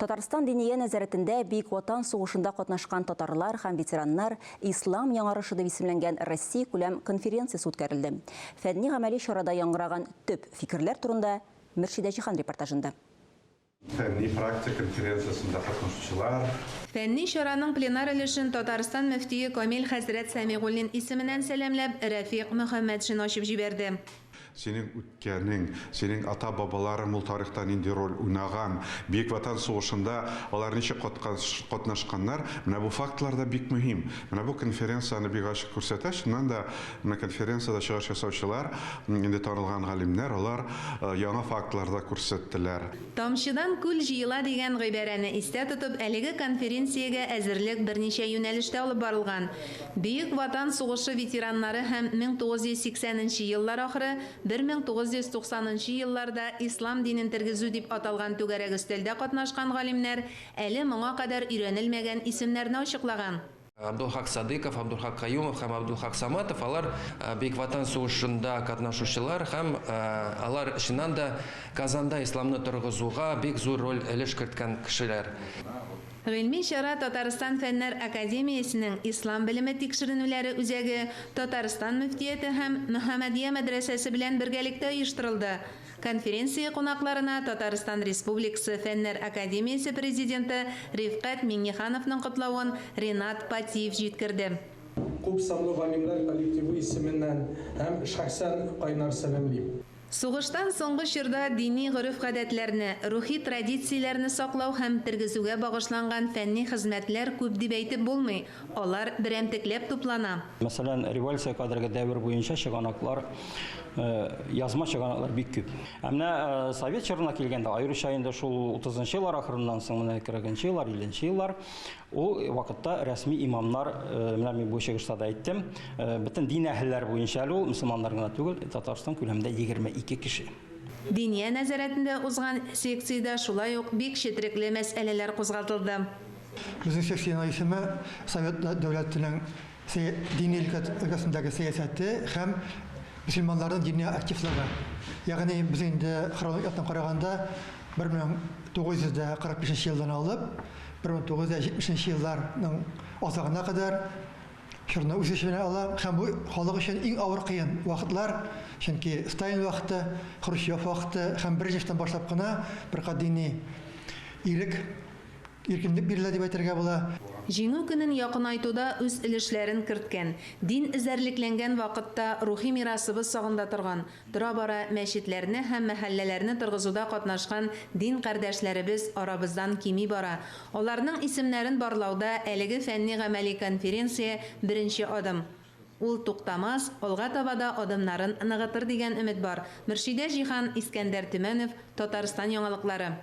Татарстан диния нәзәретендә Бөек Ватан сугышында катнашкан татарлар һәм ветераннар ислам яңарышы дип исемләнгән Россия күләм конференциясе үткәрелде. Фәнни-гамәли чарада яңгыраган төп фикерләр турында Мөршидә Җихан репортажында. Фәнни практик конференциясында катнашучылар. Фәнни чараның пленар өлешен Татарстан мөфтие Камил хәзрәт Сәмигуллин исеменнән сәламләп Рәфиq Мөхәммәдшин ачып җибәрде. Сенің үткәнең, сенің ата-бабаларың ул тарихта нинди роль уйнаган, Бөек Ватан сугышында алар ничек катнашканнар, менә бу фактлар да бик мөһим. Менә бу конференцияны бик ачык күрсәтә, шуннан да менә конференцияда чыгыш ясаучылар, инде танылган галимнәр, алар яңа фактларда күрсәттеләр. Тамчыдан күл җыела дигән гыйбарәне истә тотып, әлеге конференциягә әзерлек берничә юнәлештә алып барылган. Бөек Ватан сугышы ветераннары һәм 1980 еллар ахыры 1990 елларда ислам динен тергезү дип аталган түгәрәк өстәлдә катнашкан галимнәр әле моңа кадәр өйрәнелмәгән исемнәрне ачыклаган. Абдулхак Садыков, Абдулхак Каюмов һәм Абдулхак Саматов, алар Бөек Ватан сугышында катнашучылар һәм алар чыннан да Казанда исламны торгызуга бик зур роль өлеш керткән кешеләр. Гыйльми чара Татарстан Фәннәр Академиясенең ислам белеме тикшеренүләре үзәге, Татарстан мөфтияте һәм Мөхәммәдия мәдрәсәсе белән бергәлектә оештырылды. Конференция кунакларына Татарстан Республикасы Фәннәр Академиясе президенты Рифкат Миңнехановның котлавын Ринат Патиев җиткерде. Күп санлы галимнәр коллективы исеменнән һәм шәхсән кайнар сәламлыйм. Сугыштан соңгы чорда дини гореф-гадәтләрне, рухи традицияләрне саклау һәм тергезүгә багышланган фәнни хезмәтләр күп дип әйтеп булмый. Алар берәмтекләп туплана. Мәсәлән, революция кадәрге дәвер буенча чыганаклар, язма чыганаклар бик күп. Менә совет чорына килгәндә, аеруча инде шул 30-нчы еллар ахырыннан соң, менә 40-нчы еллар, 50-нчы еллар, ул вакытта рәсми имамнар, менә мин бу чыгышта да әйттем, бөтен дин әһелләре буенча ул мөселманнар гына түгел, Татарстан күләмендә 22 кеше. Диния нәзәрәтендә узган секциядә шулай ук бик четерекле мәсьәләләр кузгатылды. Безнең секцияның исеме Совет дәүләтенең дини өлкәсендәге сәясәте һәм мөселманнарның дини активлыгы. Ягъни без инде хронологиядан караганда 1945 елдан алып 1970 елларның азагына кадәр шурны үз эченә ала һәм бу халык өчен иң авыр кыен вакытлар, чөнки Сталин вакыты, Хрущев вакыты һәм беренчедән башлап кына бер кадини иркенлек бирелә дип әйтергә була. Җиңү көнен якынайтуда үз өлешләрен керткән, дин эзәрлекләнгән вакытта рухи мирасыбыз сагында торган, тора-бара мәчетләрне һәм мәхәлләләрне торгызуда катнашкан дин кардәшләребез арабыздан кими бара. Аларның исемнәрен барлауда әлеге фәнни-гамәли конференция беренче адым. Ул туктамас, алга таба да адымнарын ныгытыр дигән өмет бар. Мөршидә Җихан, Искәндәр Төмәнов, Татарстан яңалыклары.